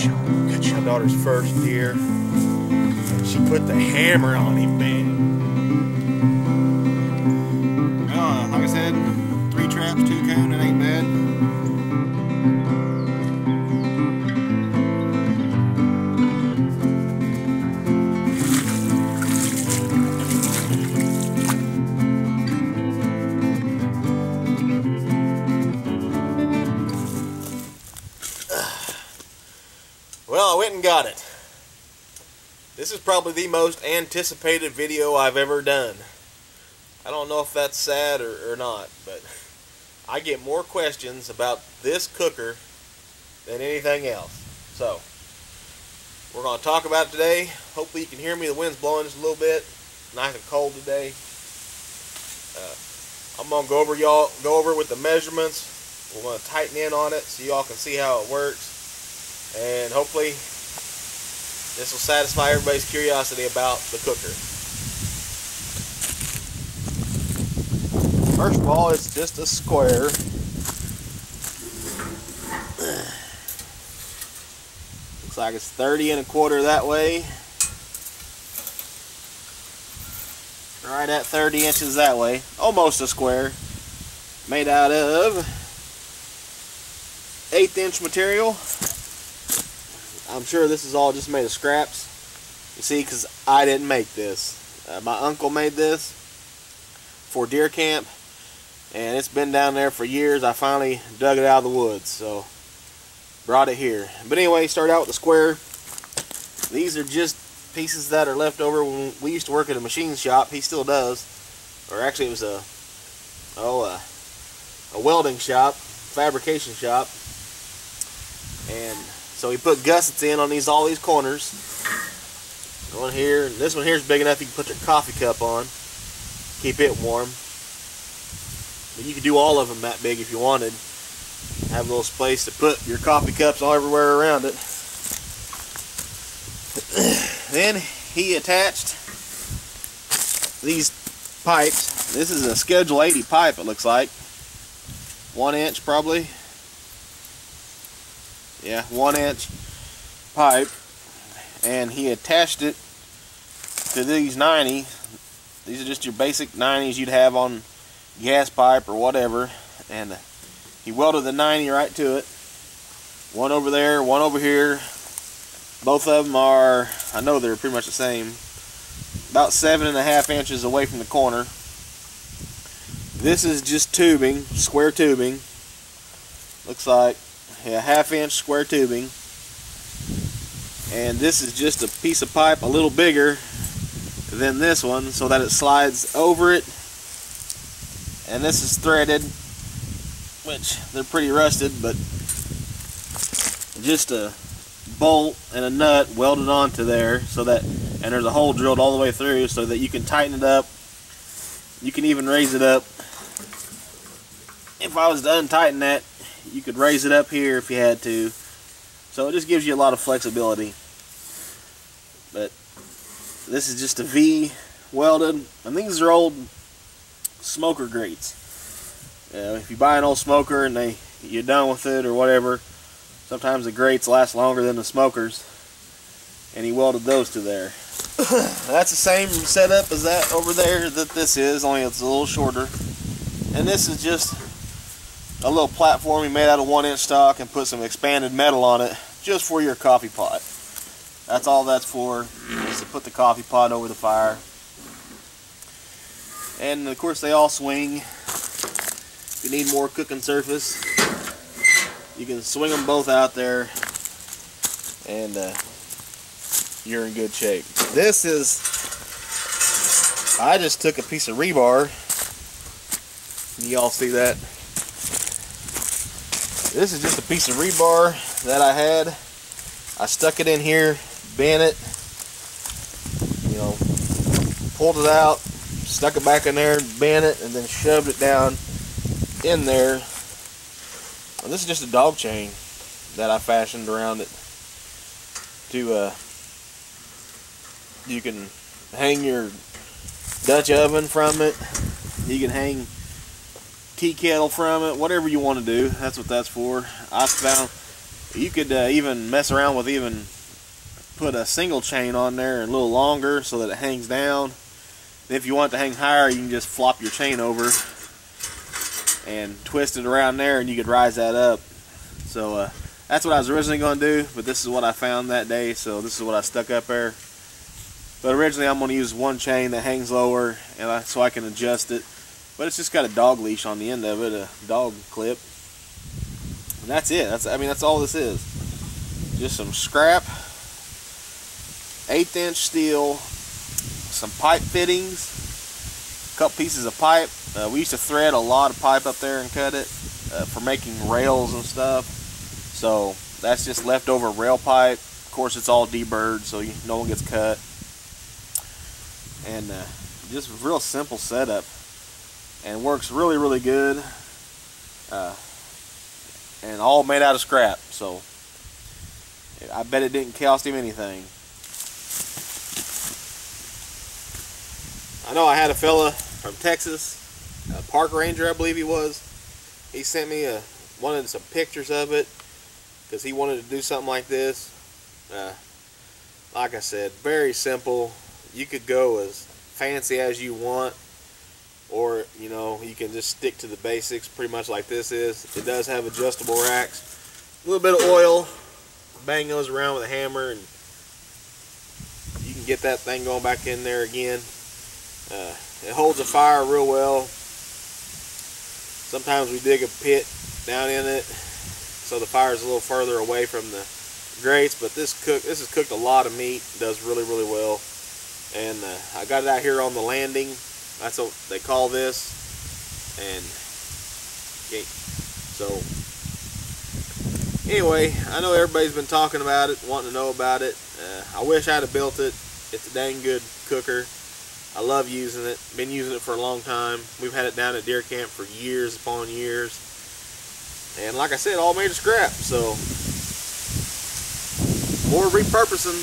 My daughter's first deer. She put the hammer on him, man. Well, like I said, 3 traps, 2 coon, it ain't bad. Well, I went and got it. This is probably the most anticipated video I've ever done. I don't know if that's sad or not, but I get more questions about this cooker than anything else. So, we're going to talk about it today. Hopefully you can hear me. The wind's blowing just a little bit. Nice and cold today. I'm going to go over with the measurements. We're going to tighten in on it so y'all can see how it works. And hopefully this will satisfy everybody's curiosity about the cooker. First of all, it's just a square. Looks like it's 30 1/4 that way. Right at 30 inches that way. Almost a square. Made out of 1/8 inch material. I'm sure this is all just made of scraps. You see, because I didn't make this. My uncle made this for deer camp, and it's been down there for years. I finally dug it out of the woods, so brought it here. But anyway, start out with the square. These are just pieces that are left over when we used to work at a machine shop. He still does. Or actually, it was a welding shop, fabrication shop. And so he put gussets in on all these corners. One here, and this one here is big enough you can put your coffee cup on. Keep it warm. But you could do all of them that big if you wanted. Have a little space to put your coffee cups all everywhere around it. Then he attached these pipes. This is a Schedule 80 pipe, it looks like. 1 inch probably. Yeah, 1 inch pipe, and he attached it to these 90s. These are just your basic 90s you'd have on gas pipe or whatever, and he welded the 90 right to it. One over there, one over here. Both of them are, I know they're pretty much the same, about 7.5 inches away from the corner. This is just tubing, square tubing. Looks like, yeah, 1/2 inch square tubing. And this is just a piece of pipe a little bigger than this one so that it slides over it. And this is threaded, which they're pretty rusted, but just a bolt and a nut welded onto there so that, and there's a hole drilled all the way through so that you can tighten it up. You can even raise it up. If I was to untighten that, you could raise it up here if you had to. So it just gives you a lot of flexibility. But this is just a V welded, and these are old smoker grates. If you buy an old smoker and you're done with it or whatever, sometimes the grates last longer than the smokers, and he welded those to there. That's the same setup as that over there that this is, only it's a little shorter. And this is just a little platform he made out of 1 inch stock and put some expanded metal on it just for your coffee pot. That's all that's for, is to put the coffee pot over the fire. And of course they all swing. If you need more cooking surface, you can swing them both out there and you're in good shape. This is, I just took a piece of rebar. Y'all see that? This is just a piece of rebar that I had. I stuck it in here, bent it, you know, pulled it out, stuck it back in there, bent it, and then shoved it down in there. And this is just a dog chain that I fashioned around it to you can hang your Dutch oven from it, you can hang tea kettle from it, whatever you want to do. That's what that's for. I found You could even mess around with even put a single chain on there a little longer so that it hangs down. And if you want it to hang higher, you can just flop your chain over and twist it around there, and you could rise that up. So that's what I was originally going to do, but this is what I found that day, so this is what I stuck up there. But originally I'm going to use one chain that hangs lower, and so I can adjust it. But it's just got a dog leash on the end of it, a dog clip. And that's it. That's all this is. Just some scrap, 1/8" steel, some pipe fittings, a couple pieces of pipe. We used to thread a lot of pipe up there and cut it for making rails and stuff. So that's just leftover rail pipe. Of course, it's all deburred, so no one gets cut. And just real simple setup, and works really, really good. And all made out of scrap, so I bet it didn't cost him anything. I know I had a fella from Texas, a park ranger I believe he was. He sent me wanted some pictures of it because he wanted to do something like this. Like I said, very simple. You could go as fancy as you want, or you can just stick to the basics pretty much like this is. It does have adjustable racks, a little bit of oil, bang those around with a hammer, and you can get that thing going back in there again. It holds a fire real well. Sometimes we dig a pit down in it so the fire is a little further away from the grates, but this has cooked a lot of meat. It does really, really well. And I got it out here on the landing. That's what they call this. And okay, so anyway, I know everybody's been talking about it, wanting to know about it. I wish I'd have built it. It's a dang good cooker. I love using it. Been using it for a long time. We've had it down at deer camp for years upon years. And like I said, all made of scrap. So more repurposing.